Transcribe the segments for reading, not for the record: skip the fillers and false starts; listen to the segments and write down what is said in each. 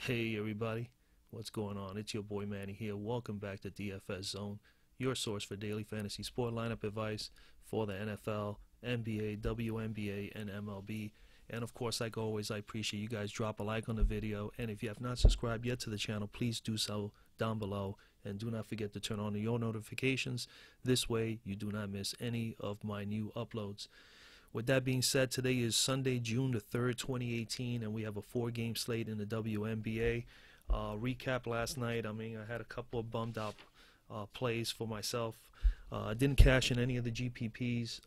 Hey everybody, what's going on? It's your boy Manny here. Welcome back to DFS Zone, your source for daily fantasy sport lineup advice for the NFL, NBA, WNBA, and MLB. And of course, like always, I appreciate you guys drop a like on the video. And if you have not subscribed yet to the channel, please do so down below. And do not forget to turn on your notifications. This way, you do not miss any of my new uploads. With that being said, today is Sunday, June the 3rd, 2018, and we have a 4-game slate in the WNBA. Recap last night, I had a couple of bummed out plays for myself. I didn't cash in any of the GPPs.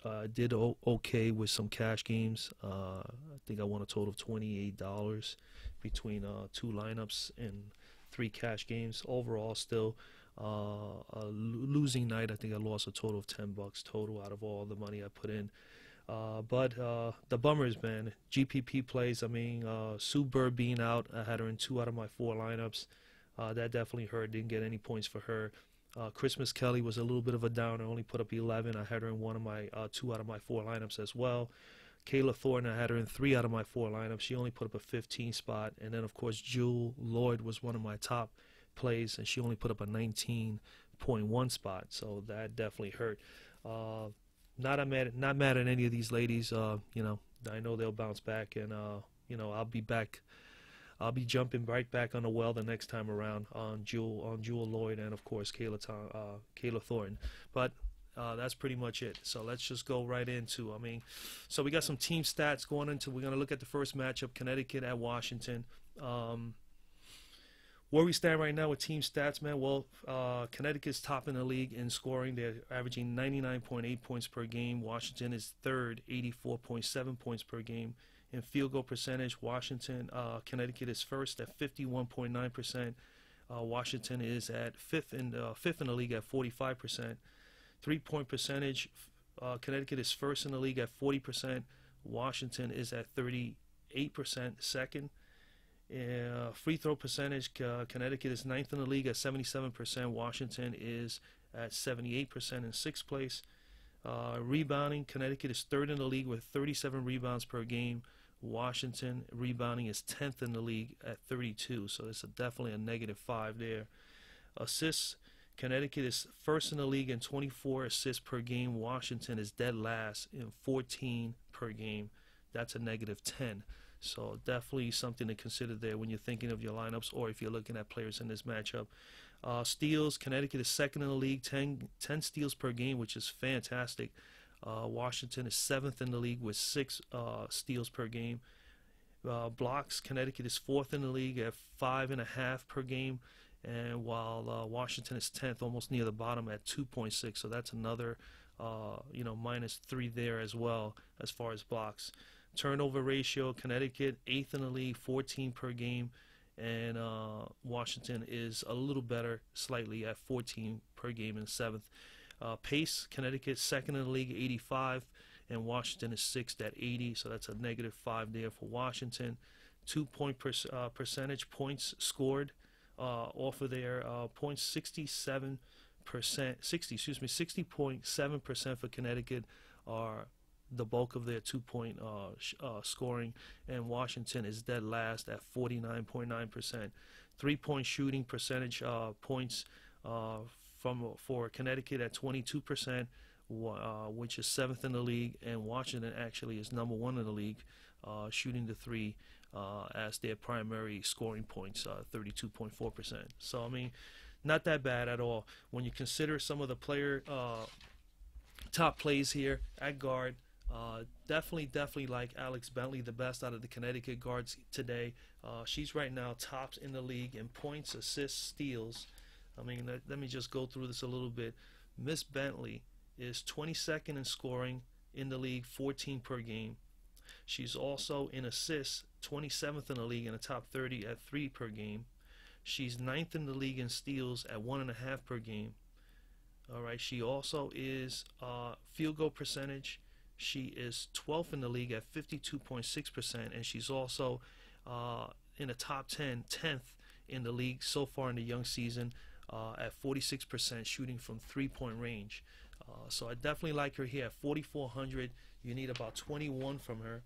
I did okay with some cash games. I think I won a total of $28 between 2 lineups and 3 cash games. Overall, still a losing night. I think I lost a total of $10 total out of all the money I put in. But the bummers, man, GPP plays. Sue Bird being out, I had her in 2 out of my 4 lineups. That definitely hurt. Didn't get any points for her. Christmas Kelly was a little bit of a downer. Only put up 11. I had her in 1 of my 2 out of my 4 lineups as well. Kayla Thornton, I had her in 3 out of my 4 lineups. She only put up a 15 spot. And then, of course, Jewel Lloyd was one of my top plays, and she only put up a 19.1 spot. So that definitely hurt. Not mad at any of these ladies. I know they'll bounce back, and I'll be back. I'll be jumping right back on the well the next time around on Jewel Lloyd, and of course Kayla Thornton. But that's pretty much it. So let's just go right into. So we got some team stats going into. We're gonna look at the first matchup, Connecticut at Washington. Where we stand right now with team stats, man, well, Connecticut's top in the league in scoring. They're averaging 99.8 points per game. Washington is third, 84.7 points per game. In field goal percentage, Connecticut is first at 51.9%. Washington is at fifth in the league at 45%. 3-point percentage, Connecticut is first in the league at 40%. Washington is at 38%, second. Free throw percentage, Connecticut is ninth in the league at 77%. Washington is at 78% in 6th place. Rebounding, Connecticut is third in the league with 37 rebounds per game. Washington rebounding is 10th in the league at 32, so it's definitely a -5 there. Assists, Connecticut is first in the league in 24 assists per game. Washington is dead last in 14 per game. That's a -10. So definitely something to consider there when you're thinking of your lineups, or if you're looking at players in this matchup. Steals, Connecticut is second in the league, 10 steals per game, which is fantastic. Washington is 7th in the league with 6 steals per game. Blocks, Connecticut is 4th in the league at 5.5 per game, and while Washington is 10th, almost near the bottom at 2.6. So that's another -3 there as well as far as blocks. Turnover ratio, Connecticut 8th in the league, 14 per game, and Washington is a little better slightly at 14 per game in 7th. Pace, Connecticut 2nd in the league, 85, and Washington is 6th at 80, so that's a -5 there for Washington. 2-point percentage points scored off of their points, 60.7% for Connecticut are the bulk of their 2-point scoring, and Washington is dead last at 49.9%. 3-point shooting percentage points for Connecticut at 22%, which is 7th in the league, and Washington actually is number 1 in the league, shooting the 3 as their primary scoring points, 32.4%. So not that bad at all when you consider some of the player top plays here at guard. Definitely like Alex Bentley, the best out of the Connecticut guards today. She's right now tops in the league in points, assists, steals. Let me just go through this a little bit. Miss Bentley is 22nd in scoring in the league, 14 per game. She's also in assists, 27th in the league in the top 30 at 3 per game. She's 9th in the league in steals at 1.5 per game. All right, she also is field goal percentage. She is 12th in the league at 52.6%, and she's also in the top 10th in the league so far in the young season at 46% shooting from 3-point range. So I definitely like her here at 4,400. You need about 21 from her.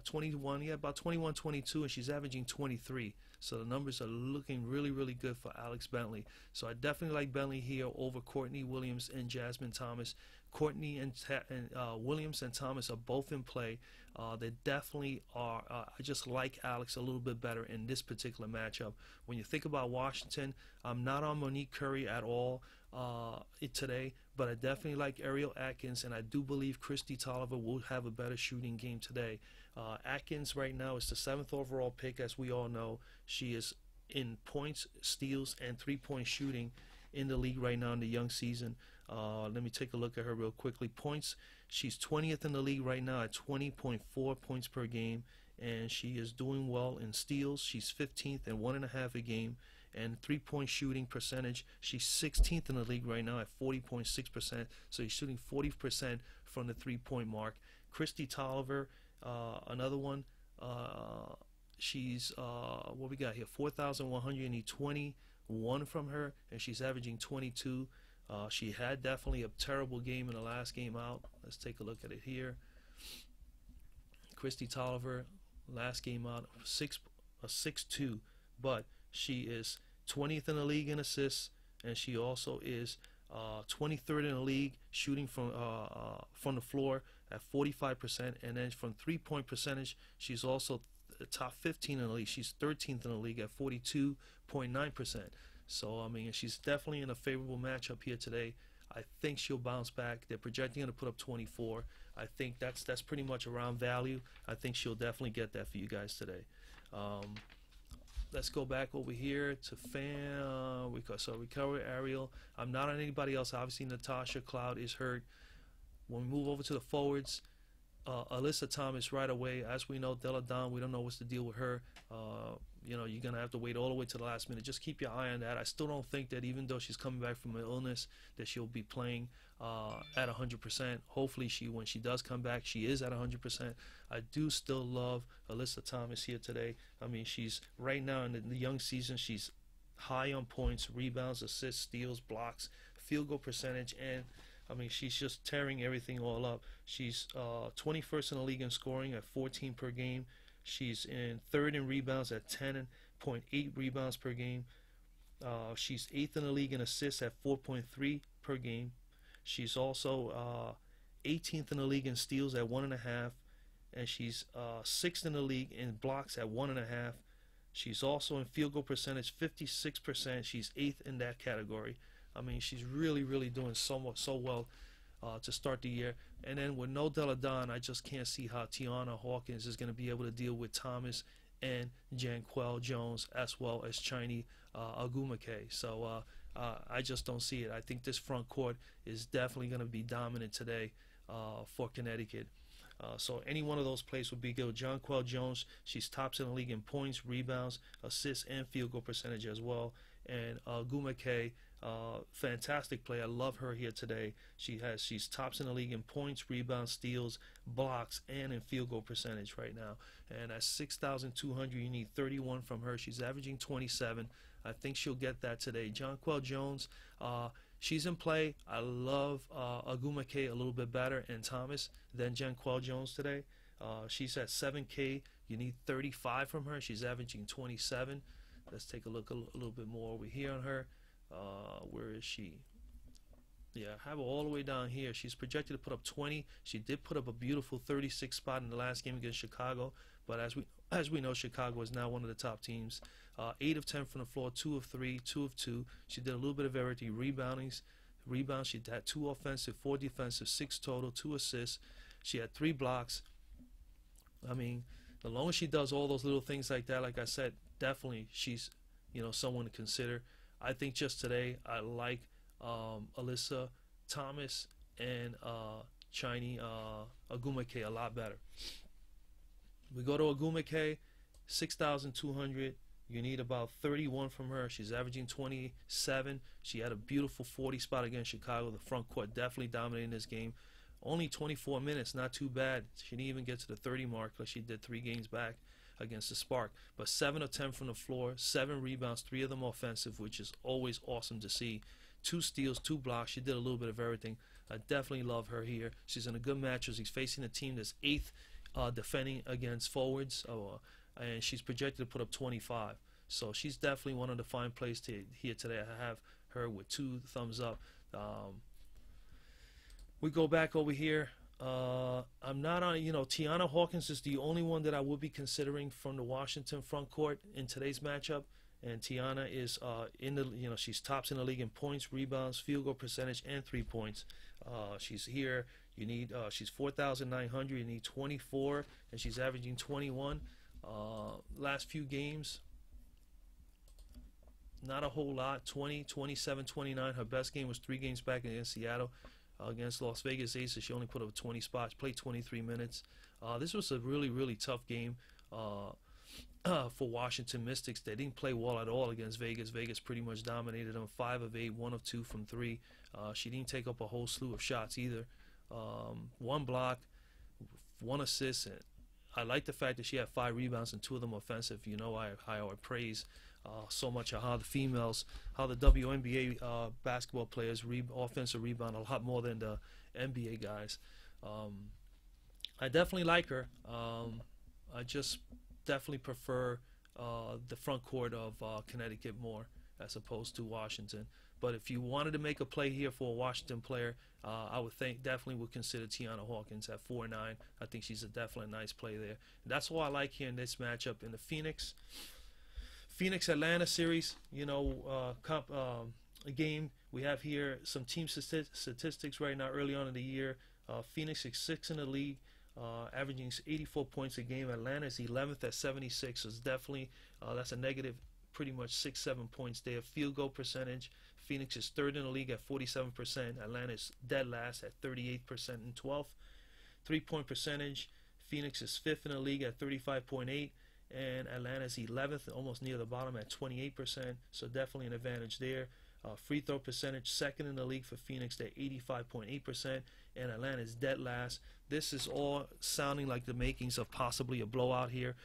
21, yeah, about 21, 22, and she's averaging 23. So the numbers are looking really, really good for Alex Bentley. So I definitely like Bentley here over Courtney Williams and Jasmine Thomas. Courtney and Williams and Thomas are both in play. They definitely are. I just like Alex a little bit better in this particular matchup. When you think about Washington, I'm not on Monique Curry at all today, but I definitely like Ariel Atkins, and I do believe Christy Tolliver will have a better shooting game today. Atkins right now is the 7th overall pick, as we all know. She is in points, steals, and three-point shooting in the league right now in the young season. Let me take a look at her real quickly. Points, she's 20th in the league right now at 20.4 points per game, and she is doing well in steals. She's 15th and 1.5 a game. And three-point shooting percentage, she's 16th in the league right now at 40.6%. So she's shooting 40% from the three-point mark. Christy Tolliver, another one. She's what we got here? 4,100. You need 21 from her, and she's averaging 22. She had definitely a terrible game in the last game out. Let's take a look at it here. Christy Tolliver, last game out, 6'2", but she is 20th in the league in assists, and she also is 23rd in the league shooting from the floor at 45%, and then from three-point percentage, she's also top 15 in the league. She's 13th in the league at 42.9%. So I mean, she's definitely in a favorable matchup here today. I think she'll bounce back. They're projecting her to put up 24. I think that's pretty much around value. I think she'll definitely get that for you guys today. Let's go back over here to recover Ariel. I'm not on anybody else. Obviously, Natasha Cloud is hurt. When we move over to the forwards, Alyssa Thomas right away. As we know, Della Don, we don't know what's the deal with her. You're going to have to wait all the way to the last minute. Just keep your eye on that. I still don't think that even though she's coming back from an illness, that she'll be playing at 100%. Hopefully, when she does come back, she is at 100%. I do still love Alyssa Thomas here today. I mean, she's right now in the young season, she's high on points, rebounds, assists, steals, blocks, field goal percentage, and I mean, she's just tearing everything all up. She's 21st in the league in scoring at 14 per game. She's in 3rd in rebounds at 10.8 rebounds per game. She's 8th in the league in assists at 4.3 per game. She's also 18th in the league in steals at 1.5, and she's 6th in the league in blocks at 1.5. She's also in field goal percentage 56%. She's 8th in that category. I mean, she's really, really doing so well to start the year. And then with no Della Don, I just can't see how Tiana Hawkins is going to be able to deal with Thomas and Janquel Jones as well as Chiney Agumake. So I just don't see it. I think this front court is definitely going to be dominant today for Connecticut. So any one of those plays would be good. Janquel Jones, she's tops in the league in points, rebounds, assists, and field goal percentage as well. And Agumake, fantastic play. I love her here today. She's tops in the league in points, rebounds, steals, blocks, and in field goal percentage right now. And at 6,200, you need 31 from her. She's averaging 27. I think she'll get that today. Janquel Jones, she's in play. I love Agumake a little bit better and Thomas than Janquel Jones today. She's at 7K. You need 35 from her. She's averaging 27. Let's take a look a little bit more over here on her. Where is she? Yeah, I have her all the way down here. She's projected to put up 20. She did put up a beautiful 36 spot in the last game against Chicago. But as we know, Chicago is now one of the top teams. 8 of 10 from the floor, 2 of 3, 2 of 2. She did a little bit of everything. Rebounds. She had 2 offensive, 4 defensive, 6 total, 2 assists. She had 3 blocks. I mean, as long as she does all those little things like that, like I said, definitely she's someone to consider. I think just today I like Alyssa Thomas and Chiney Agumake a lot better. We go to Agumake, 6,200. You need about 31 from her. She's averaging 27. She had a beautiful 40 spot against Chicago. The front court definitely dominating this game. Only 24 minutes, not too bad. She didn't even get to the 30 mark like she did 3 games back against the Spark. But 7 of 10 from the floor, 7 rebounds, 3 of them offensive, which is always awesome to see. 2 steals, 2 blocks. She did a little bit of everything. I definitely love her here. She's in a good match as he's facing a team that's 8th defending against forwards, and she's projected to put up 25. So she's definitely one of the fine plays here today. I have her with 2 thumbs up. We go back over here. I'm not on, Tiana Hawkins is the only one that I would be considering from the Washington front court in today's matchup. And Tiana is she's tops in the league in points, rebounds, field goal percentage, and 3 points. She's here. She's 4,900. You need 24, and she's averaging 21. Last few games, not a whole lot. 20, 27, 29. Her best game was 3 games back against Seattle. Against Las Vegas Aces, she only put up 20 spots, played 23 minutes. This was a really, really tough game for Washington Mystics. They didn't play well at all against Vegas. Vegas pretty much dominated them, 5 of 8, 1 of 2 from 3. She didn't take up a whole slew of shots either. 1 block, 1 assist. And I like the fact that she had 5 rebounds and 2 of them offensive. I praise so much of how the WNBA basketball players offensive rebound a lot more than the NBA guys. I definitely like her. I just definitely prefer the front court of Connecticut more as opposed to Washington. But if you wanted to make a play here for a Washington player, I would definitely would consider Tiana Hawkins at 4-9. I think she's definitely a nice play there. That's what I like here in this matchup in the Phoenix-Atlanta series, a game. We have here some team statistics right now early on in the year. Phoenix is 6th in the league, averaging 84 points a game. Atlanta is 11th at 76, so it's definitely, that's a negative pretty much 6-7 points there. Field goal percentage, Phoenix is 3rd in the league at 47%. Atlanta is dead last at 38% and 12th. 3-point percentage, Phoenix is 5th in the league at 35.8. And Atlanta is 11th, almost near the bottom at 28%, so definitely an advantage there. Free throw percentage, 2nd in the league for Phoenix at 85.8%, and Atlanta is dead last. This is all sounding like the makings of possibly a blowout here.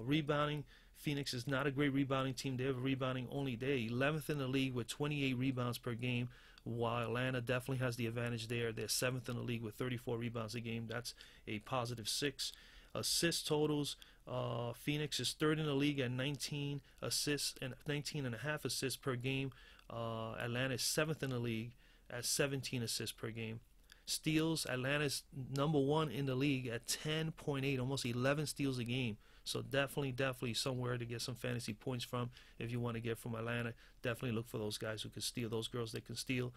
Rebounding, Phoenix is not a great rebounding team. They're rebounding only. They're 11th in the league with 28 rebounds per game, while Atlanta definitely has the advantage there. They're 7th in the league with 34 rebounds a game. That's a positive 6. Assist totals, Phoenix is 3rd in the league at 19 assists and 19.5 assists per game. Atlanta is 7th in the league at 17 assists per game. Steals, Atlanta's number 1 in the league at 10.8, almost 11 steals a game. So definitely somewhere to get some fantasy points from. If you want to get from Atlanta, definitely look for those guys who can steal, those girls that can steal.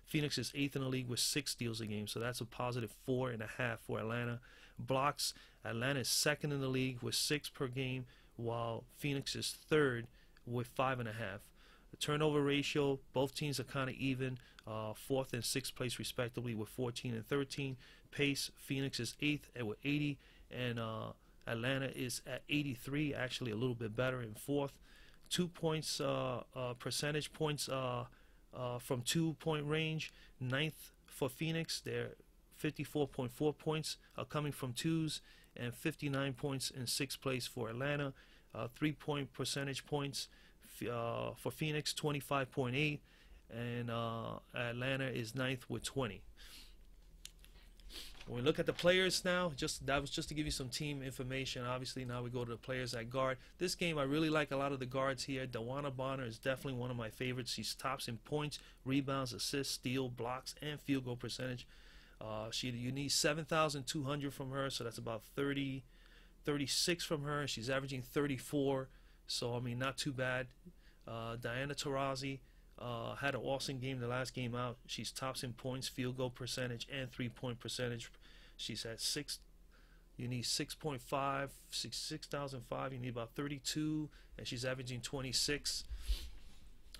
Phoenix is 8th in the league with 6 steals a game, so that's a positive 4.5 for Atlanta. Blocks, Atlanta is 2nd in the league with 6 per game, while Phoenix is 3rd with 5.5. The turnover ratio, both teams are kind of even, 4th and 6th place respectively with 14 and 13. Pace, Phoenix is 8th with 80, and Atlanta is at 83, actually a little bit better in 4th. 2 points, percentage points from 2-point range, 9th for Phoenix. They're 54.4 points are coming from 2s, and 59 points in 6th place for Atlanta. 3-point percentage points for Phoenix, 25.8, and Atlanta is 9th with 20. When we look at the players now, that was just to give you some team information. Obviously, now we go to the players at guard. This game, I really like a lot of the guards here. Dawana Bonner is definitely one of my favorites. She's tops in points, rebounds, assists, steal, blocks, and field goal percentage. You need 7,200 from her, so that's about 36 from her. She's averaging 34, so I mean, not too bad. Diana Taurasi had an awesome game the last game out. She's tops in points, field goal percentage, and 3-point percentage. She's at 6. You need 6.5, 6,005. You need about 32, and she's averaging 26.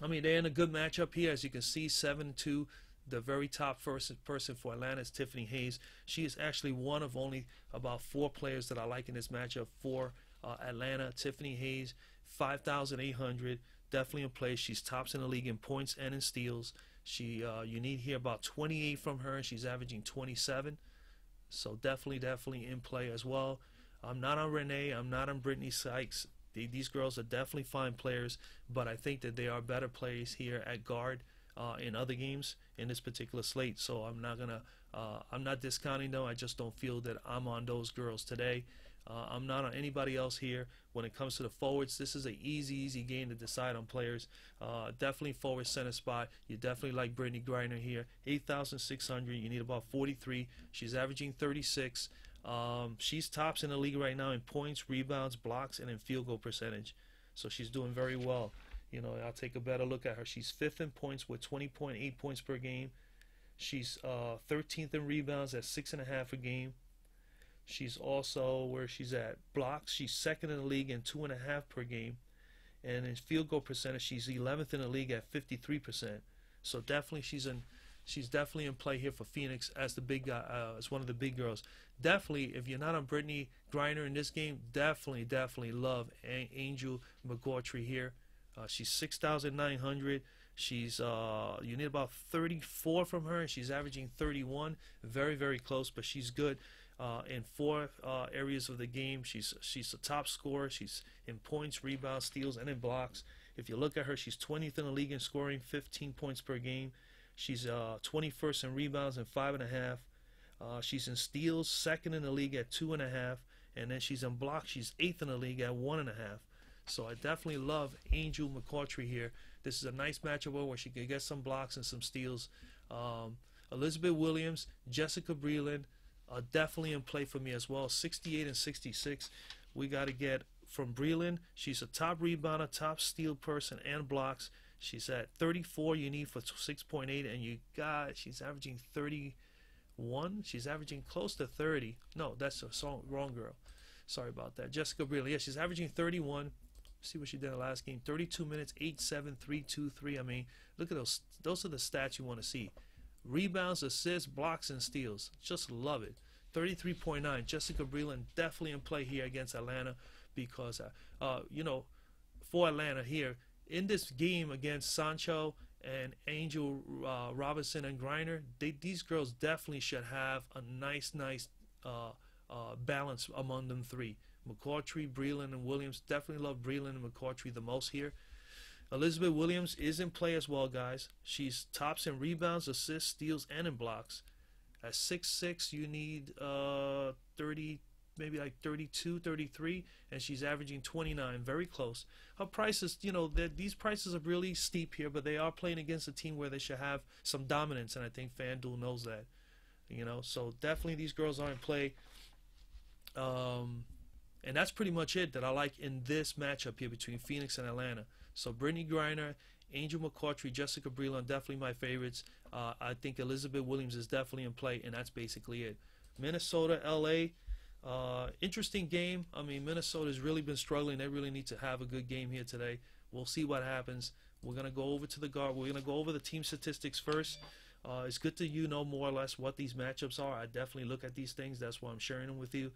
I mean, they're in a good matchup here, as you can see, 7-2. The very top person for Atlanta is Tiffany Hayes. She is actually one of only about 4 players that I like in this matchup for Atlanta. Tiffany Hayes, 5,800, definitely in play. She's tops in the league in points and in steals. You need here about 28 from her, and she's averaging 27. So definitely in play as well. I'm not on Renee. I'm not on Brittany Sykes. These girls are definitely fine players, but I think that they are better players here at guard. in other games in this particular slate. So I'm not discounting them. I just don't feel that I'm on those girls today. I'm not on anybody else here. When it comes to the forwards, this is an easy game to decide on players. Definitely forward center spot. You definitely like Brittany Griner here. 8,600. You need about 43. She's averaging 36. She's tops in the league right now in points, rebounds, blocks, and in field goal percentage. So she's doing very well. You know, I'll take a better look at her. She's 5th in points with 20.8 points per game. She's 13th in rebounds at 6.5 a game. She's also where she's at blocks. She's 2nd in the league in 2.5 per game, and in field goal percentage, she's 11th in the league at 53%. So definitely she's definitely in play here for Phoenix as the big guy, as one of the big girls. Definitely, if you're not on Brittany Griner in this game, definitely love Angel McCoughtry here. She's 6,900. She's you need about 34 from her, and she's averaging 31. Very close, but she's good in 4 areas of the game. She's a top scorer. She's in points, rebounds, steals, and in blocks. If you look at her, she's 20th in the league in scoring, 15 points per game. She's 21st in rebounds and 5.5. She's in steals, 2nd in the league at 2.5, and then she's in blocks. She's 8th in the league at 1.5. So I definitely love Angel McCoughtry here. This is a nice matchup where she could get some blocks and some steals. Elizabeth Williams, Jessica Breland, definitely in play for me as well. 68 and 66. We got to get from Breland. She's a top rebounder, top steal person, and blocks. She's at 34. You need for 6.8, and she's averaging 31. She's averaging close to 30. No, that's a wrong girl. Sorry about that. Jessica Breland. Yeah, she's averaging 31. See what she did in the last game. 32 minutes, 8-7, 3-2-3. I mean, look at those. Those are the stats you want to see. Rebounds, assists, blocks, and steals. Just love it. 33.9. Jessica Breland definitely in play here against Atlanta because, for Atlanta here, in this game against Sancho and Angel Robinson and Griner, these girls definitely should have a nice balance among them three. McCoughtry, Breland, and Williams. Definitely love Breland and McCoughtry the most here. Elizabeth Williams is in play as well, guys. She's tops in rebounds, assists, steals, and in blocks. At 6'6", you need 30, maybe like 32, 33, and she's averaging 29, very close. Her prices, these prices are really steep here, but they are playing against a team where they should have some dominance, and I think FanDuel knows that. So definitely these girls are in play. And that's pretty much it that I like in this matchup here between Phoenix and Atlanta. So Brittany Griner, Angel McCoughtry, Jessica Breland, definitely my favorites. I think Elizabeth Williams is definitely in play, and that's basically it. Minnesota, LA, interesting game. I mean, Minnesota's really been struggling. They really need to have a good game here today. We'll see what happens. We're going to go over to the guard. We're going to go over the team statistics first. It's good to know more or less what these matchups are. I definitely look at these things. That's why I'm sharing them with you.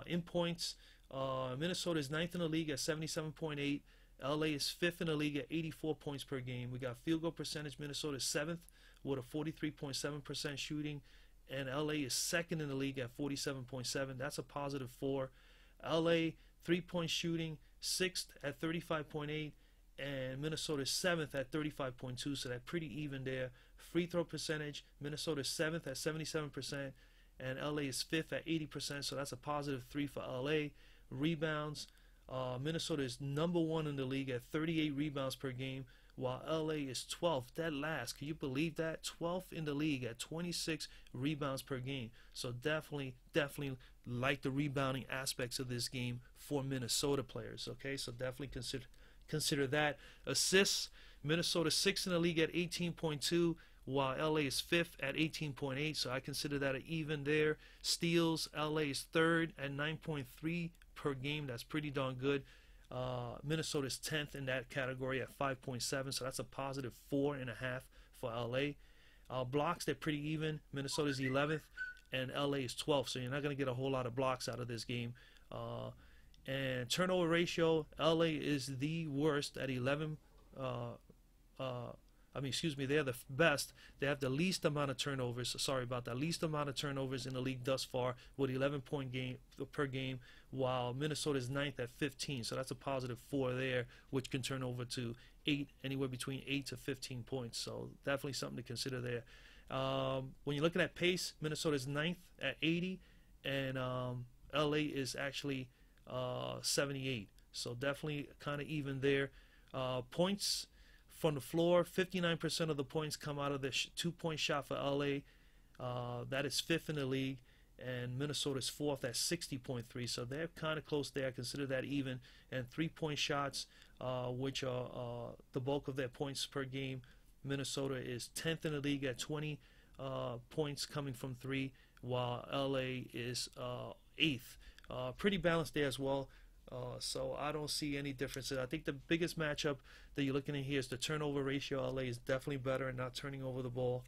In points, Minnesota is 9th in the league at 77.8. LA is 5th in the league at 84 points per game. We got field goal percentage. Minnesota is 7th with a 43.7% shooting, and LA is 2nd in the league at 47.7. That's a positive 4. LA 3-point shooting 6th at 35.8, and Minnesota is 7th at 35.2. So that's pretty even there. Free throw percentage, Minnesota is 7th at 77%, and LA is 5th at 80%. So that's a positive 3 for LA. Rebounds, Minnesota is number 1 in the league at 38 rebounds per game, while LA is 12th, dead last. Can you believe that? 12th in the league at 26 rebounds per game. So definitely like the rebounding aspects of this game for Minnesota players. Okay, so definitely consider that. Assists, Minnesota 6th in the league at 18.2, while LA is 5th at 18.8. So I consider that an even there. Steals, LA is 3rd at 9.3 per game. That's pretty darn good. Minnesota is 10th in that category at 5.7, so that's a positive 4.5 for LA. Blocks, they're pretty even. Minnesota is 11th, and LA is 12th, so you're not going to get a whole lot of blocks out of this game. And turnover ratio, LA is the worst at 11 excuse me, they're the best. They have the least amount of turnovers. Sorry about that. Least amount of turnovers in the league thus far with 11 game per game, while Minnesota is ninth at 15. So that's a positive 4 there, which can turn over to 8, anywhere between 8 to 15 points. So definitely something to consider there. When you're looking at pace, Minnesota is ninth at 80, and LA is actually 78. So definitely kind of even there. Points from the floor, 59% of the points come out of the 2-point shot for LA. That is 5th in the league, and Minnesota is 4th at 60.3. So they're kind of close there. I consider that even. And 3-point shots, which are the bulk of their points per game, Minnesota is 10th in the league at 20 points coming from 3, while LA is 8th. Pretty balanced there as well. So I don't see any differences. I think the biggest matchup that you're looking at here is the turnover ratio. LA is definitely better in not turning over the ball.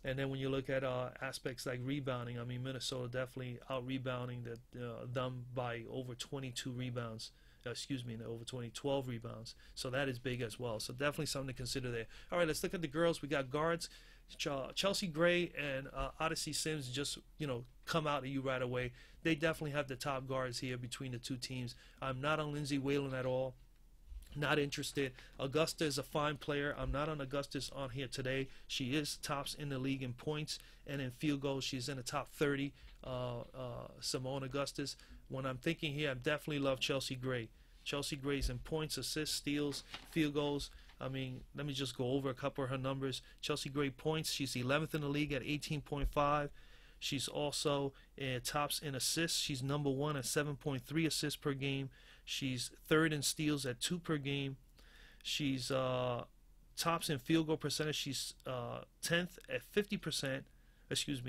And then when you look at aspects like rebounding, I mean, Minnesota definitely out-rebounding them by over 22 rebounds. Over 12 rebounds. So that is big as well. So definitely something to consider there. All right, let's look at the girls. We got guards. Chelsea Gray and Odyssey Sims just, come out at you right away. They definitely have the top guards here between the two teams. I'm not on Lindsay Whalen at all. Not interested. Augusta is a fine player. I'm not on Augustus on here today. She is tops in the league in points and in field goals. She's in the top 30. Simone Augustus. When I'm thinking here, I definitely love Chelsea Gray. Chelsea Gray's in points, assists, steals, field goals. I mean, let me just go over a couple of her numbers. Chelsea Gray points, she's 11th in the league at 18.5. She's also tops in assists. She's number 1 at 7.3 assists per game. She's 3rd in steals at 2 per game. She's tops in field goal percentage. She's 10th at 50%.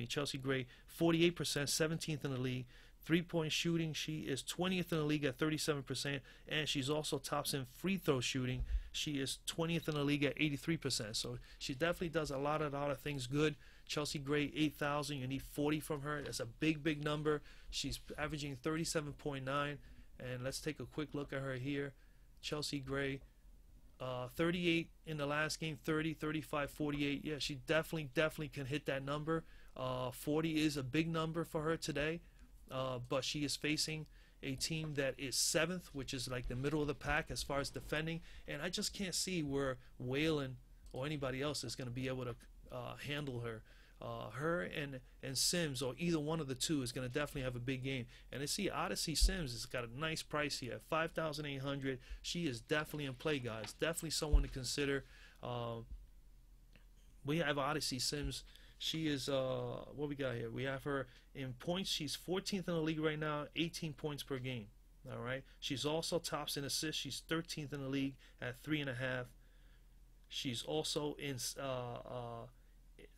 Chelsea Gray, 48%, 17th in the league. 3-point shooting, she is 20th in the league at 37%, and she's also tops in free throw shooting. She is 20th in the league at 83%. So she definitely does a lot of things good. Chelsea Gray, 8,000. You need 40 from her. That's a big number. She's averaging 37.9. And let's take a quick look at her here. Chelsea Gray, 38 in the last game, 30, 35, 48. Yeah, she definitely can hit that number. 40 is a big number for her today. But she is facing a team that is 7th, which is like the middle of the pack as far as defending. And I just can't see where Whalen or anybody else is going to be able to handle her. Her and Sims, or either one of the two, is going to definitely have a big game. And I see Odyssey Sims has got a nice price here, 5,800. She is definitely in play, guys. Definitely someone to consider. We have Odyssey Sims. She is, what we got here? We have her in points. She's 14th in the league right now, 18 points per game. All right. She's also tops in assists. She's 13th in the league at 3.5. She's also in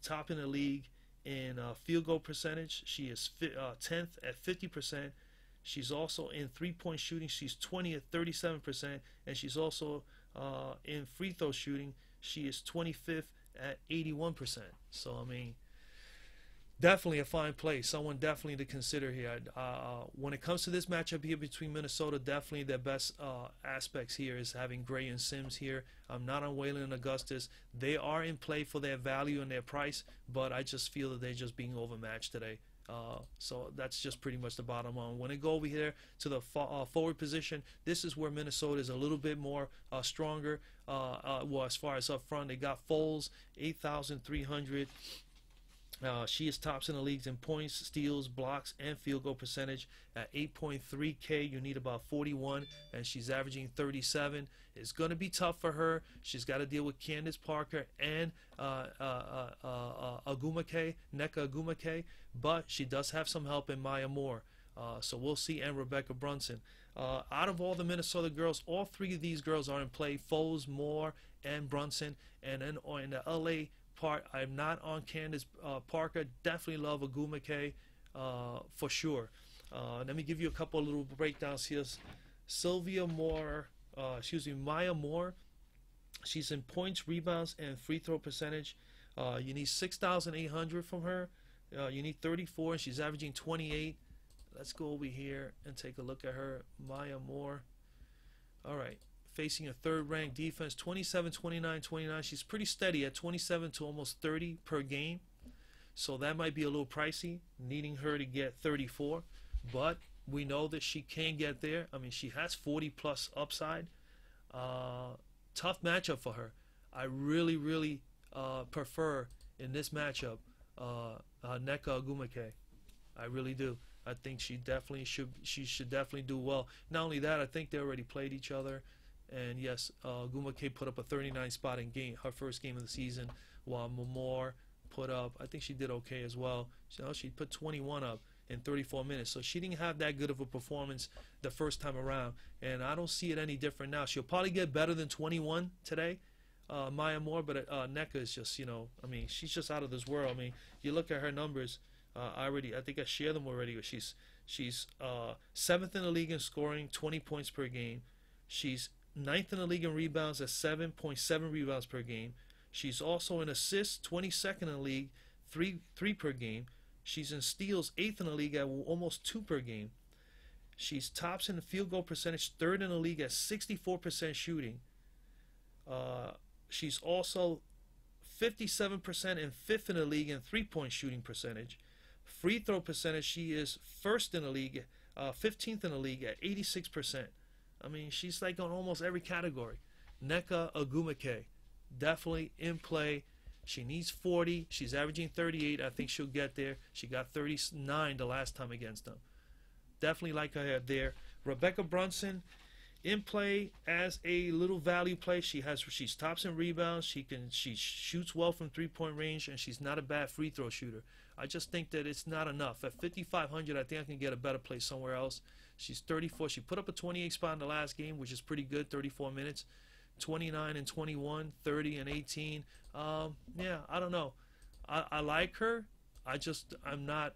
top in the league in field goal percentage. She is 10th at 50%. She's also in 3-point shooting. She's 20th at 37%. And she's also in free throw shooting. She is 25th at 81%. So, I mean, definitely a fine play. Someone definitely to consider here. When it comes to this matchup here between Minnesota, definitely their best aspects here is having Gray and Sims here. I'm not on Whalen and Augustus. They are in play for their value and their price, but I just feel that they're just being overmatched today. So that's just pretty much the bottom line. When they go over here to the forward position, this is where Minnesota is a little bit more stronger. As far as up front, they got Foles, 8,300. She is tops in the leagues in points, steals, blocks, and field goal percentage. At 8.3K, you need about 41, and she's averaging 37. It's going to be tough for her. She's got to deal with Candace Parker and Nneka Agumake, but she does have some help in Maya Moore. So we'll see, and Rebecca Brunson. Out of all the Minnesota girls, all 3 of these girls are in play: Foles, Moore, and Brunson. And then in the LA part, I'm not on Candace Parker. Definitely love Agumake for sure. Let me give you a couple of little breakdowns here. Maya Moore. She's in points, rebounds, and free throw percentage. You need 6,800 from her. You need 34, and she's averaging 28. Let's go over here and take a look at her. Maya Moore. All right. facing a third-ranked defense, 27, 29, 29. She's pretty steady at 27 to almost 30 per game. So that might be a little pricey, needing her to get 34. But we know that she can get there. I mean, she has 40-plus upside. Tough matchup for her. I really, really prefer in this matchup Nneka Ogwumike. I really do. I think she should definitely do well. Not only that, I think they already played each other. And yes, Ogwumike put up a 39 spot in her first game of the season, while Moore put up, I think she did okay as well. She put 21 up in 34 minutes. So she didn't have that good of a performance the first time around. And I don't see it any different now. She'll probably get better than 21 today, Maya Moore, but Nneka is just, I mean, she's just out of this world. I mean, you look at her numbers, I think I shared them already. She's 7th in the league in scoring, 20 points per game. She's 9th in the league in rebounds at 7.7 rebounds per game. She's also in assists, 22nd in the league, 3 per game. She's in steals, 8th in the league at almost 2 per game. She's tops in the field goal percentage, 3rd in the league at 64% shooting. She's also 57% and 5th in the league in three-point shooting percentage. Free throw percentage, she is 1st in the league, 15th in the league at 86%. I mean, she's like on almost every category. Nneka Ogwumike, definitely in play. She needs 40. She's averaging 38. I think she'll get there. She got 39 the last time against them. Definitely like her there. Rebecca Brunson, in play as a little value play. She's tops in rebounds. She shoots well from 3-point range, and she's not a bad free throw shooter. I just think that it's not enough. At 5,500, I think I can get a better play somewhere else. She's 34. She put up a 28 spot in the last game, which is pretty good, 34 minutes. 29 and 21, 30 and 18. Yeah, I don't know. I like her. I'm not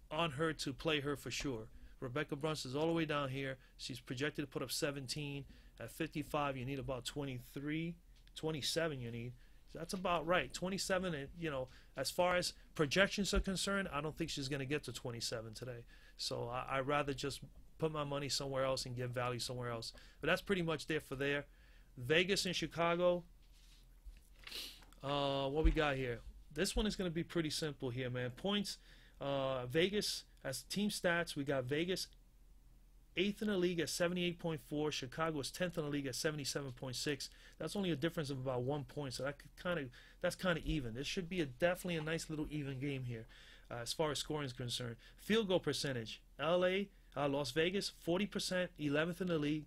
on her to play her for sure. Rebecca Brunson is all the way down here. She's projected to put up 17. At 55, you need about 23, 27 you need. That's about right. 27, and as far as projections are concerned, I don't think she's going to get to 27 today. So I'd rather just put my money somewhere else and get value somewhere else. But that's pretty much there for there. Vegas and Chicago. What we got here? This one is going to be pretty simple here, man. Points. Vegas, as team stats, we got Vegas 8th in the league at 78.4. Chicago is 10th in the league at 77.6. That's only a difference of about 1 point, so that's kind of even. This should be definitely a nice little even game here as far as scoring is concerned. Field goal percentage. Las Vegas, 40%, 11th in the league.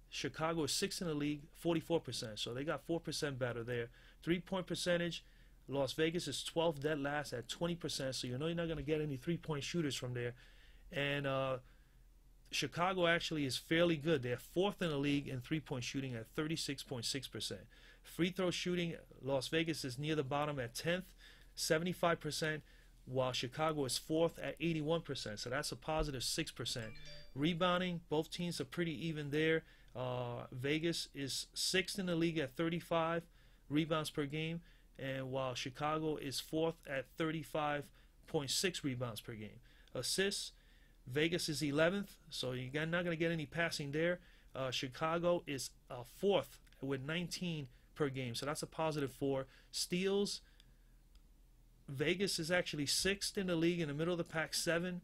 Chicago is 6th in the league, 44%. So they got 4% better there. 3-point percentage, Las Vegas is 12th dead last at 20%. So you're not going to get any 3-point shooters from there. And Chicago actually is fairly good. They're 4th in the league in 3-point shooting at 36.6%. Free throw shooting, Las Vegas is near the bottom at 10th, 75%, while Chicago is 4th at 81%. So that's a positive 6%. Rebounding, both teams are pretty even there. Vegas is 6th in the league at 35 rebounds per game, and while Chicago is 4th at 35.6 rebounds per game. Assists, Vegas is 11th, so you're not going to get any passing there. Chicago is 4th with 19 per game, so that's a positive 4. Steals, Vegas is actually 6th in the league in the middle of the pack, 7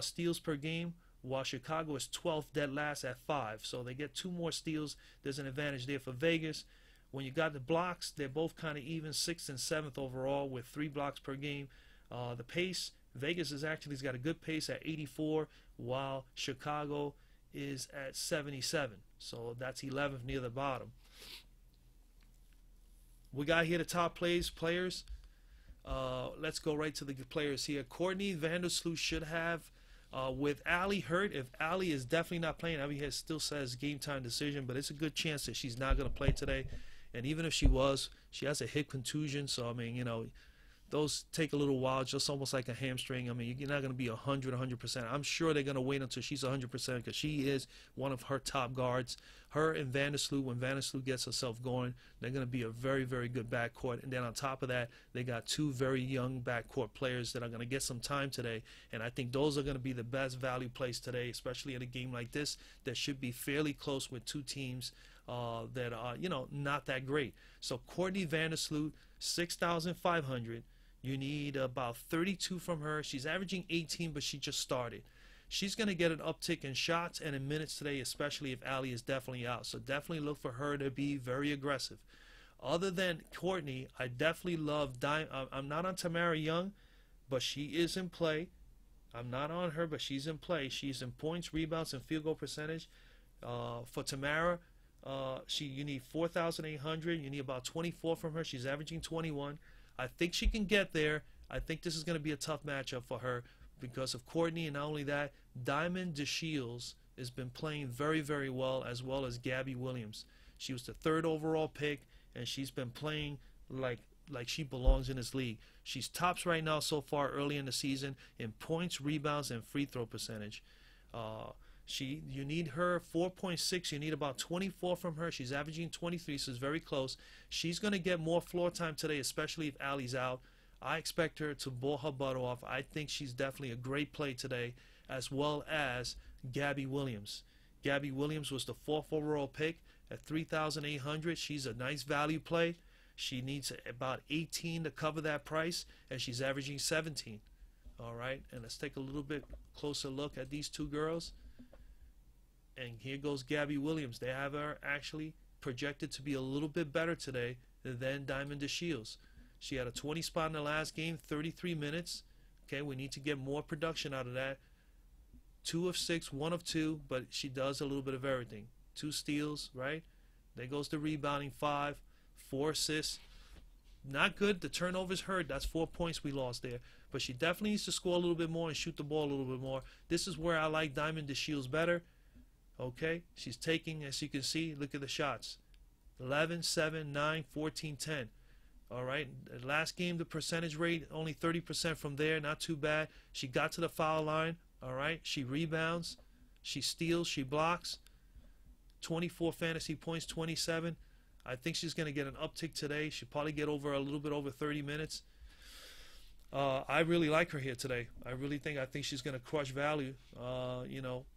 steals per game, while Chicago is 12th dead last at 5. So they get 2 more steals. There's an advantage there for Vegas. When you got the blocks, they're both kind of even, 6th and 7th overall with 3 blocks per game. The pace, Vegas has got a good pace at 84, while Chicago is at 77. So that's 11th near the bottom. We got here the top players. Let's go right to the players here. Courtney Vandersloot should have, with Allie hurt, if Allie is definitely not playing, Allie still says game time decision, but it's a good chance that she's not going to play today. And even if she was, she has a hip contusion, so I mean, those take a little while, just almost like a hamstring. I mean, you're not going to be 100%. I'm sure they're going to wait until she's 100% because she is one of her top guards. Her and Vandersloot, when Vandersloot gets herself going, they're going to be a very, very good backcourt. And then on top of that, they got 2 very young backcourt players that are going to get some time today. And I think those are going to be the best value plays today, especially in a game like this that should be fairly close with 2 teams that are, not that great. So Courtney Vandersloot, 6,500. You need about 32 from her. She's averaging 18, but she just started. She's going to get an uptick in shots and in minutes today, especially if Allie is definitely out. So definitely look for her to be very aggressive. Other than Courtney, I definitely love I'm not on Tamara Young, but she is in play. I'm not on her, but she's in play. She's in points, rebounds, and field goal percentage. For Tamara, you need 4,800. You need about 24 from her. She's averaging 21. I think she can get there. I think this is going to be a tough matchup for her because of Courtney, and not only that, Diamond DeShields has been playing very, very well as Gabby Williams. She was the 3rd overall pick, and she's been playing like she belongs in this league. She's tops right now so far early in the season in points, rebounds, and free throw percentage. You need her 4.6. You need about 24 from her. She's averaging 23, so it's very close. She's going to get more floor time today, especially if Allie's out. I expect her to ball her butt off. I think she's definitely a great play today, as well as Gabby Williams. Gabby Williams was the 4th overall pick at 3,800. She's a nice value play. She needs about 18 to cover that price, and she's averaging 17. All right, and let's take a little bit closer look at these two girls. And here goes Gabby Williams. They have her actually projected to be a little bit better today than Diamond DeShields. She had a 20 spot in the last game, 33 minutes. Okay, we need to get more production out of that. 2 of 6, 1 of 2, but she does a little bit of everything. 2 steals, right? There goes the rebounding, 5, 4 assists. Not good. The turnovers hurt. That's 4 points we lost there. But she definitely needs to score a little bit more and shoot the ball a little bit more. This is where I like Diamond DeShields better. Okay, she's taking, as you can see, look at the shots. 11, 7, 9, 14, 10. All right, last game, the percentage rate, only 30% from there. Not too bad. She got to the foul line. All right, she rebounds. She steals. She blocks. 24 fantasy points, 27. I think she's going to get an uptick today. She'll probably get over a little bit over 30 minutes. I really like her here today. I think she's going to crush value.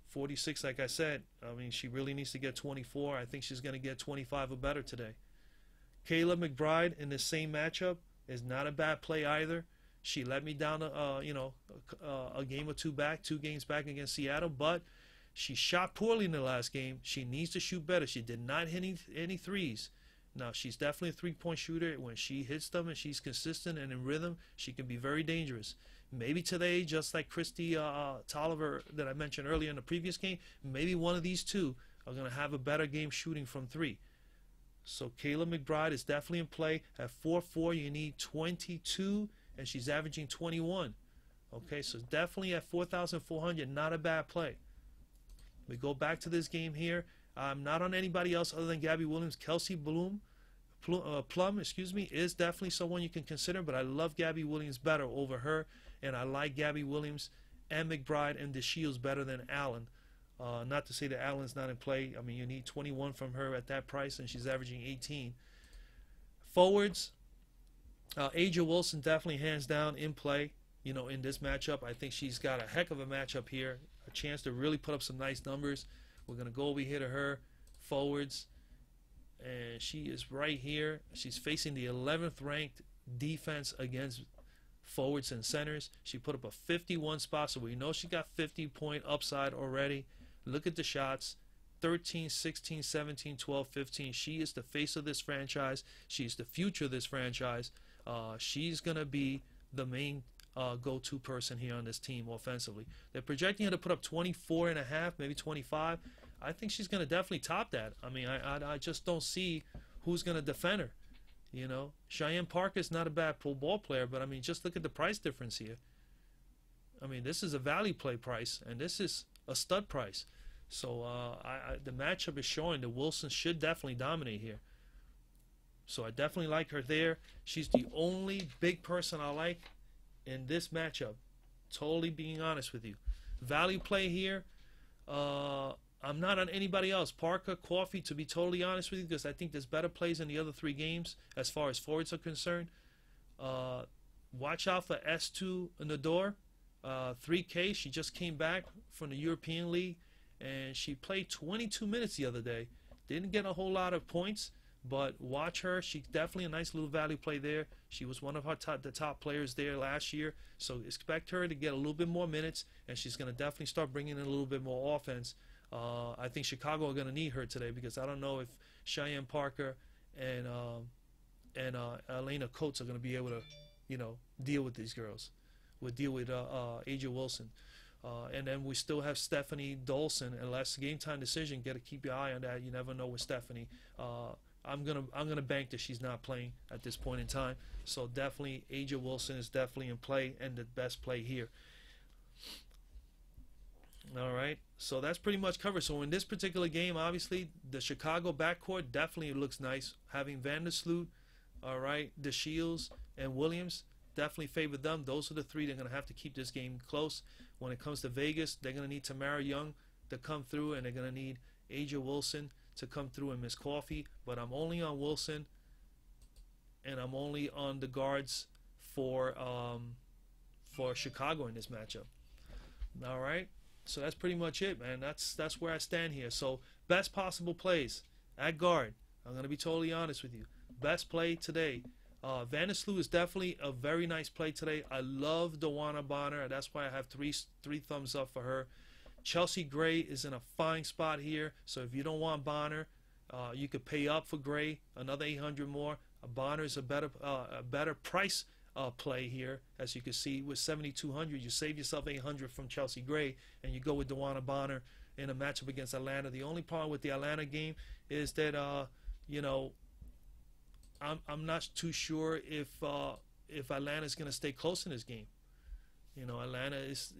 46, like I said. I mean, she really needs to get 24. I think she's going to get 25 or better today. Kayla McBride in the same matchup is not a bad play either. She let me down, a game or two back, 2 games back against Seattle, but she shot poorly in the last game. She needs to shoot better. She did not hit any threes. Now, she's definitely a three-point shooter. When she hits them and she's consistent and in rhythm, she can be very dangerous. Maybe today, just like Christy Tolliver that I mentioned earlier in the previous game, maybe one of these two are going to have a better game shooting from 3. So Kayla McBride is definitely in play. At 4'4", you need 22, and she's averaging 21. Okay, so definitely at 4,400, not a bad play. We go back to this game here. I'm not on anybody else other than Gabby Williams. Kelsey Plum, is definitely someone you can consider, but I love Gabby Williams better over her, and I like Gabby Williams and McBride and DeShields better than Allen. Not to say that Allen's not in play. I mean, you need 21 from her at that price, and she's averaging 18. Forwards, Aja Wilson definitely hands down in play, in this matchup. I think she's got a heck of a matchup here, a chance to really put up some nice numbers. We're going to go over here to her, forwards, and she is right here. She's facing the 11th ranked defense against forwards and centers. She put up a 51 spot, so we know she got 50-point upside already. Look at the shots. 13, 16, 17, 12, 15. She is the face of this franchise. She's the future of this franchise. She's going to be the main go-to person here on this team offensively. They're projecting her to put up 24.5, maybe 25. I think she's going to definitely top that. I mean, I just don't see who's going to defend her. Cheyenne Parker's not a bad ball player, but I mean, just look at the price difference here. I mean, this is a value play price, and this is a stud price. So the matchup is showing that Wilson should definitely dominate here. So I definitely like her there. She's the only big person I like in this matchup. Totally being honest with you. Value play here. I'm not on anybody else. Parker, Coffey, to be totally honest with you, because I think there's better plays in the other 3 games as far as forwards are concerned. Watch out for S2 in the door. 3K, she just came back from the European League, and she played 22 minutes the other day. Didn't get a whole lot of points, but watch her. She's definitely a nice little value play there. She was one of the top players there last year. So expect her to get a little bit more minutes, and she's going to definitely start bringing in a little bit more offense. I think Chicago are going to need her today because I don't know if Cheyenne Parker and Elena Coates are going to be able to, deal with these girls. We'll deal with Aja Wilson. And then we still have Stephanie Dolson, unless game time decision. Got to keep your eye on that. You never know with Stephanie. I'm gonna bank that she's not playing at this point in time. So definitely Aja Wilson is definitely in play and the best play here. All right, so that's pretty much covered. So in this particular game, obviously the Chicago backcourt definitely looks nice. Having Vandersloot, all right, DeShields and Williams definitely favor them. Those are the three. They're gonna have to keep this game close. When it comes to Vegas, they're gonna need Tamara Young to come through, and they're gonna need Aja Wilson to come through and Miss Coffee. But I'm only on Wilson, and I'm only on the guards for Chicago in this matchup. All right. So that's pretty much it, man. That's where I stand here. So best possible plays at guard. I'm gonna be totally honest with you. Best play today. Vandersloot is definitely a very nice play today. I love Dewana Bonner. That's why I have three thumbs up for her. Chelsea Gray is in a fine spot here. So if you don't want Bonner, you could pay up for Gray, another 800 more. Bonner is a better price play here. As you can see, with 7,200, you save yourself 800 from Chelsea Gray, and you go with Dewana Bonner in a matchup against Atlanta. The only problem with the Atlanta game is that I'm not too sure if Atlanta is going to stay close in this game. Atlanta is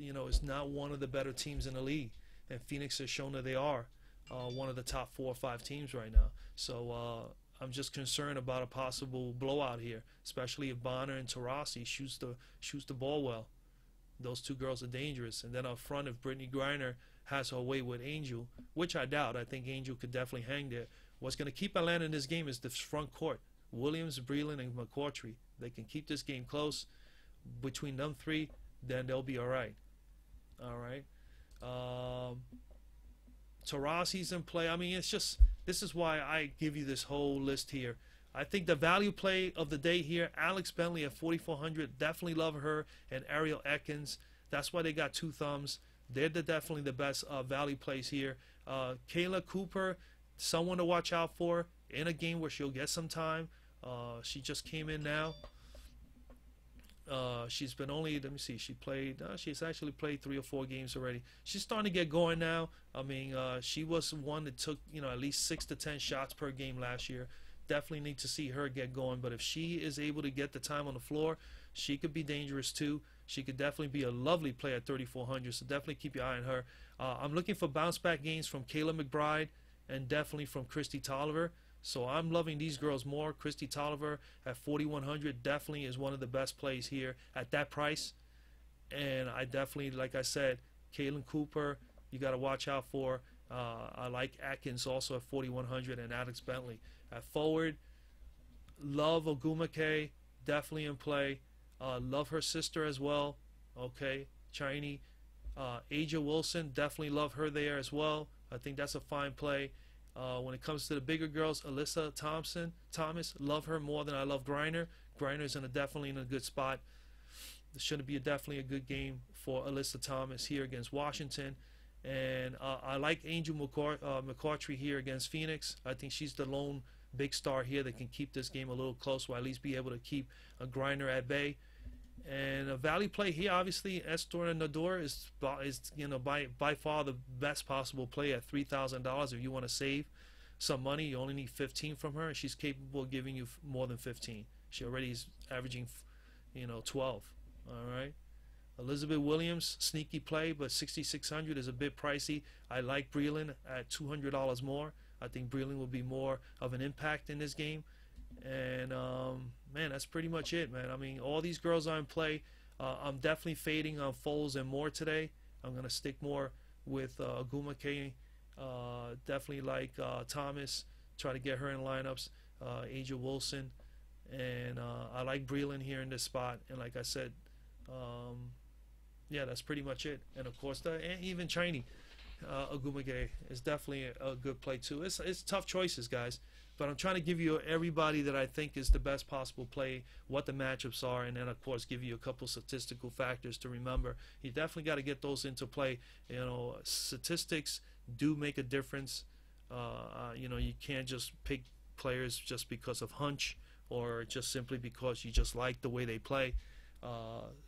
not one of the better teams in the league, and Phoenix has shown that they are one of the top 4 or 5 teams right now. So I'm just concerned about a possible blowout here, especially if Bonner and Taurasi shoots the ball well. Those two girls are dangerous. And then up front, if Brittany Griner has her way with Angel, which I doubt, I think Angel could definitely hang there. What's going to keep Atlanta in this game is the front court. Williams, Breland, and McCourtry. They can keep this game close between them three, then they'll be all right. All right. Taurasi's in play. I mean, this is why I give you this whole list here. I think the value play of the day here, Alex Bentley at 4,400, definitely love her, and Ariel Ekins. That's why they got 2 thumbs. They're definitely the best value plays here. Kayla Cooper, someone to watch out for in a game where she'll get some time. She just came in now. She's been only, let me see, she's actually played 3 or 4 games already. She's starting to get going now. I mean, she was one that took, at least 6 to 10 shots per game last year. Definitely need to see her get going. But if she is able to get the time on the floor, she could be dangerous too. She could definitely be a lovely play at 3,400. So definitely keep your eye on her. I'm looking for bounce back games from Kayla McBride and definitely from Christy Tolliver. So I'm loving these girls more. Christy Tolliver at 4,100 definitely is one of the best plays here at that price. And I definitely, like I said, Kaylin Cooper, you got to watch out for. I like Atkins also at 4,100 and Alex Bentley. At forward, love Ogumake, definitely in play. Love her sister as well. Okay, Chinese. Aja Wilson, definitely love her there as well. I think that's a fine play. When it comes to the bigger girls, Alyssa Thomas, love her more than I love Griner. Griner's definitely in a good spot. This should be definitely a good game for Alyssa Thomas here against Washington. And I like Angel McCourtry here against Phoenix. I think she's the lone big star here that can keep this game a little close, or at least be able to keep a Griner at bay. And a value play here, obviously, Estor Nador is by far the best possible play at $3,000. If you want to save some money, you only need 15 from her, and she's capable of giving you more than 15. She already is averaging, 12. All right. Elizabeth Williams, sneaky play, but 6,600 is a bit pricey. I like Breland at $200 more. I think Breland will be more of an impact in this game. And man, that's pretty much it, man. I mean, all these girls are in play. I'm definitely fading on Foles and Moore today. I'm gonna stick more with Gumake. Definitely like Thomas. Try to get her in lineups. Aja Wilson, and I like Breland here in this spot. And like I said, yeah, that's pretty much it. And of course, even Chinese. Ogumake is definitely a good play too. It's tough choices, guys. But I'm trying to give you everybody that I think is the best possible play, what the matchups are, and then of course give you a couple statistical factors to remember. You definitely got to get those into play. Statistics do make a difference. You can't just pick players just because of hunch or just simply because you just like the way they play.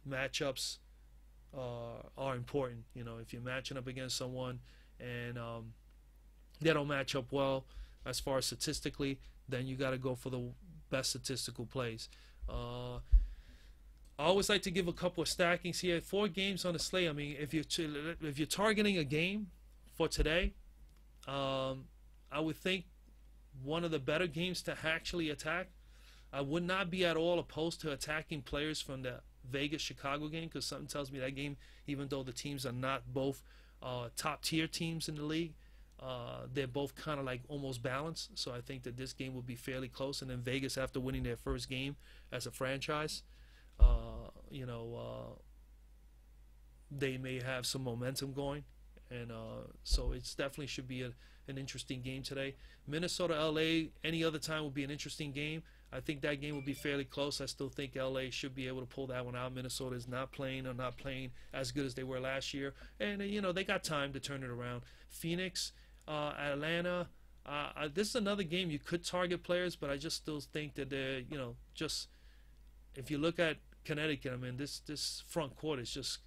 Matchups are important. If you're matching up against someone and they don't match up well as far as statistically, then you got to go for the best statistical plays. I always like to give a couple of stackings here. 4 games on the slate. I mean, if you're targeting a game for today, I would think one of the better games to actually attack. I would not be at all opposed to attacking players from the Vegas-Chicago game, because something tells me that game, even though the teams are not both top-tier teams in the league, they're both kind of like almost balanced. So I think that this game will be fairly close. And then Vegas, after winning their first game as a franchise, they may have some momentum going. And so it's definitely should be an interesting game today. Minnesota-LA, any other time would be an interesting game. I think that game will be fairly close. I still think LA should be able to pull that one out. Minnesota is not playing as good as they were last year. And, they got time to turn it around. Phoenix, Atlanta, this is another game you could target players, but I just still think that they're, just if you look at Connecticut, I mean, this front court is just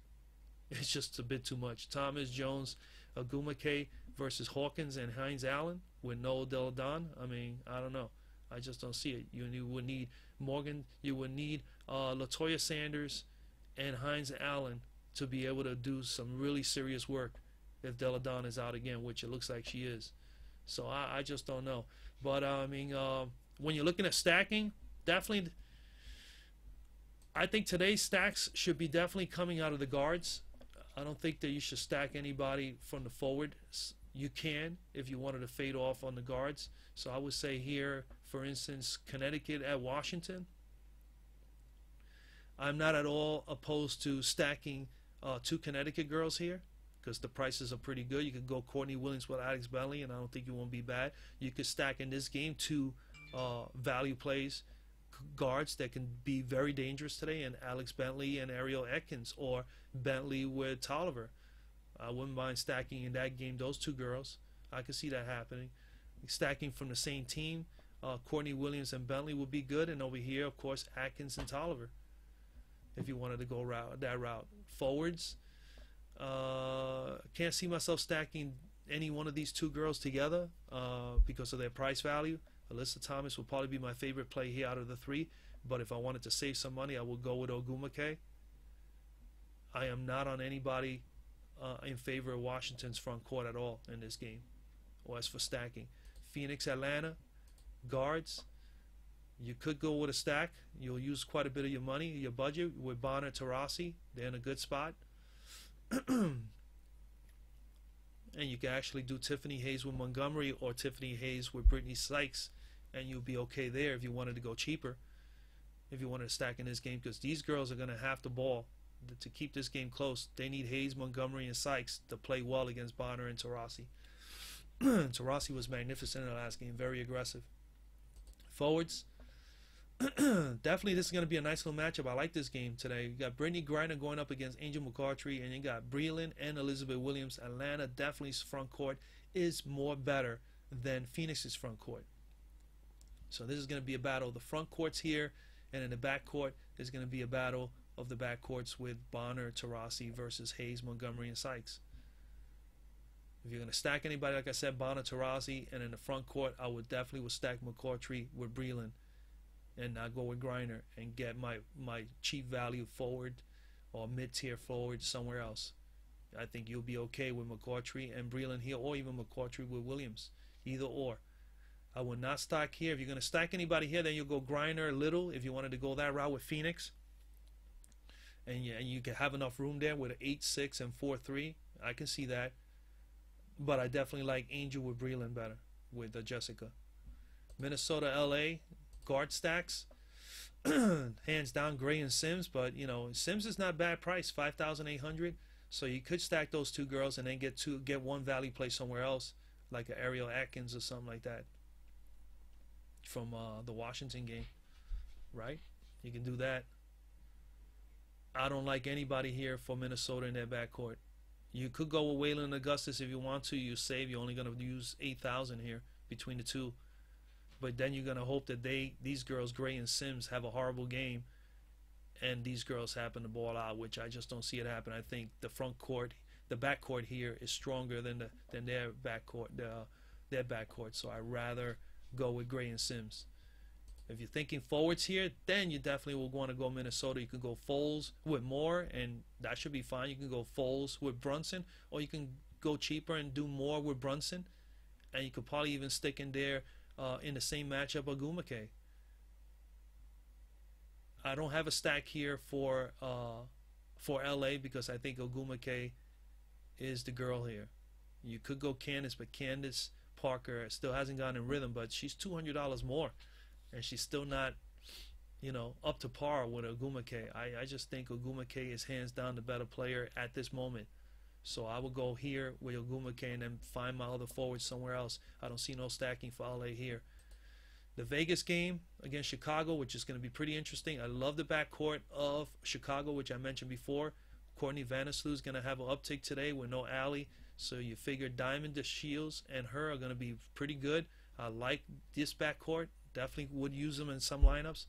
a bit too much. Thomas, Jones, Agumake versus Hawkins and Hines Allen with Noel Deladon. I mean, I don't know. I just don't see it. You would need Morgan. You would need LaToya Sanders and Hines Allen to be able to do some really serious work if Deladon is out again, which it looks like she is. So I just don't know. But, when you're looking at stacking, definitely, I think today's stacks should be definitely coming out of the guards. I don't think that you should stack anybody from the forward. You can if you wanted to fade off on the guards. So I would say here, for instance, Connecticut at Washington. I'm not at all opposed to stacking 2 Connecticut girls here because the prices are pretty good. You could go Courtney Williams with Alex Bentley, and I don't think it won't be bad. You could stack in this game 2 value plays, guards that can be very dangerous today, and Alex Bentley and Ariel Atkins, or Bentley with Tolliver. I wouldn't mind stacking in that game those 2 girls. I could see that happening. Stacking from the same team, Courtney Williams and Bentley would be good, and over here, of course, Atkins and Tolliver, if you wanted to go that route. Forwards, can't see myself stacking any one of these 2 girls together because of their price value. Alyssa Thomas will probably be my favorite play here out of the 3, but if I wanted to save some money, I would go with Ogumake. I am not on anybody in favor of Washington's front court at all in this game. Or as for stacking, Phoenix, Atlanta, guards, you could go with a stack. You'll use quite a bit of your money, your budget, with Bonner, Taurasi. They're in a good spot. And you can actually do Tiffany Hayes with Montgomery or Tiffany Hayes with Brittany Sykes, and you'll be okay there if you wanted to go cheaper, if you wanted to stack in this game, because these girls are going to have the ball to keep this game close. They need Hayes, Montgomery, and Sykes to play well against Bonner and Taurasi. Taurasi was magnificent in the last game, very aggressive. Forwards, definitely this is going to be a nice little matchup. I like this game today. You got Brittany Griner going up against Angel McCoughtry, and you got Breland and Elizabeth Williams. Atlanta definitely front court is more better than Phoenix's front court. So this is going to be a battle of the front courts here, and in the back court is going to be a battle of the back courts with Bonner, Taurasi versus Hayes, Montgomery, and Sykes. If you're going to stack anybody, like I said, Bonner, Taurasi, and in the front court, I would definitely stack McCoughtry with Breland and not go with Griner and get my cheap value forward or mid-tier forward somewhere else. I think you'll be okay with McCoughtry and Breland here, or even McCoughtry with Williams, either or. I would not stack here. If you're going to stack anybody here, then you'll go Griner, Little, if you wanted to go that route with Phoenix. And you can have enough room there with an 8-6 and 4-3. I can see that. But I definitely like Angel with Breland better, with Jessica. Minnesota, LA, guard stacks. Hands down, Gray and Sims. But, Sims is not bad price, $5,800. So you could stack those two girls and then get one value play somewhere else, like a Ariel Atkins or something like that from the Washington game, right? You can do that. I don't like anybody here for Minnesota in their backcourt. You could go with Waylon Augustus if you want to. You save. You're only going to use 8,000 here between the two. But then you're going to hope that these girls, Gray and Sims, have a horrible game, and these girls happen to ball out, which I just don't see it happen. I think the backcourt here is stronger than their backcourt. So I'd rather go with Gray and Sims. If you're thinking forwards here, then you definitely will want to go Minnesota. You can go Foles with Moore, and that should be fine. You can go Foles with Brunson, or you can go cheaper and do Moore with Brunson, and you could probably even stick in there in the same matchup Ogumake. I don't have a stack here for LA because I think Ogumake is the girl here. You could go Candace, but Candace Parker still hasn't gotten in rhythm, but she's $200 more. And she's still not, up to par with Ogumake. I just think Ogumake is hands down the better player at this moment. So I will go here with Ogumake and then find my other forwards somewhere else. I don't see no stacking for LA here. The Vegas game against Chicago, which is going to be pretty interesting. I love the backcourt of Chicago, which I mentioned before. Courtney Vandersloot is going to have an uptick today with no Allie. So you figure Diamond DeShields and her are going to be pretty good. I like this backcourt. Definitely would use them in some lineups.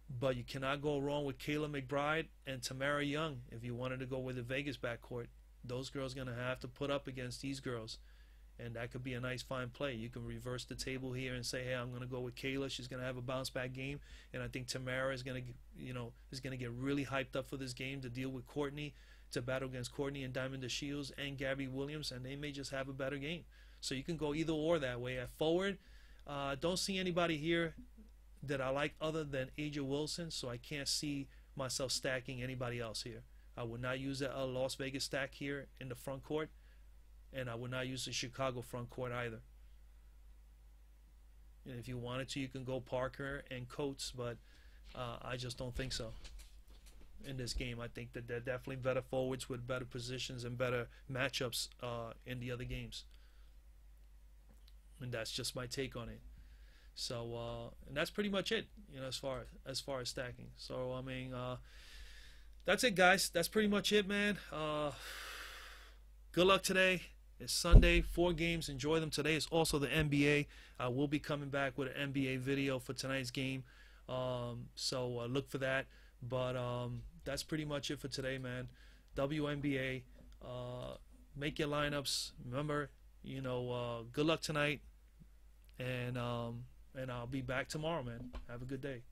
But you cannot go wrong with Kayla McBride and Tamara Young if you wanted to go with the Vegas backcourt. Those girls are going to have to put up against these girls. And that could be a nice fine play. You can reverse the table here and say, hey, I'm going to go with Kayla. She's going to have a bounce back game. And I think Tamara is going to get really hyped up for this game to deal with Courtney, to battle against Courtney and Diamond DeShields and Gabby Williams, and they may just have a better game. So you can go either or that way. At forward, don't see anybody here that I like other than Aja Wilson, so I can't see myself stacking anybody else here. I would not use a Las Vegas stack here in the front court, and I would not use the Chicago front court either. And if you wanted to, you can go Parker and Coates, but I just don't think so in this game. I think that they're definitely better forwards with better positions and better matchups in the other games. And that's just my take on it. So and that's pretty much it, as far as stacking. So I mean, that's it, guys. That's pretty much it, man. Good luck today. It's Sunday, 4 games. Enjoy them. Today is also the NBA. I will be coming back with an NBA video for tonight's game. So look for that. But that's pretty much it for today, man. WNBA. Make your lineups. Remember, good luck tonight. And I'll be back tomorrow, man. Have a good day.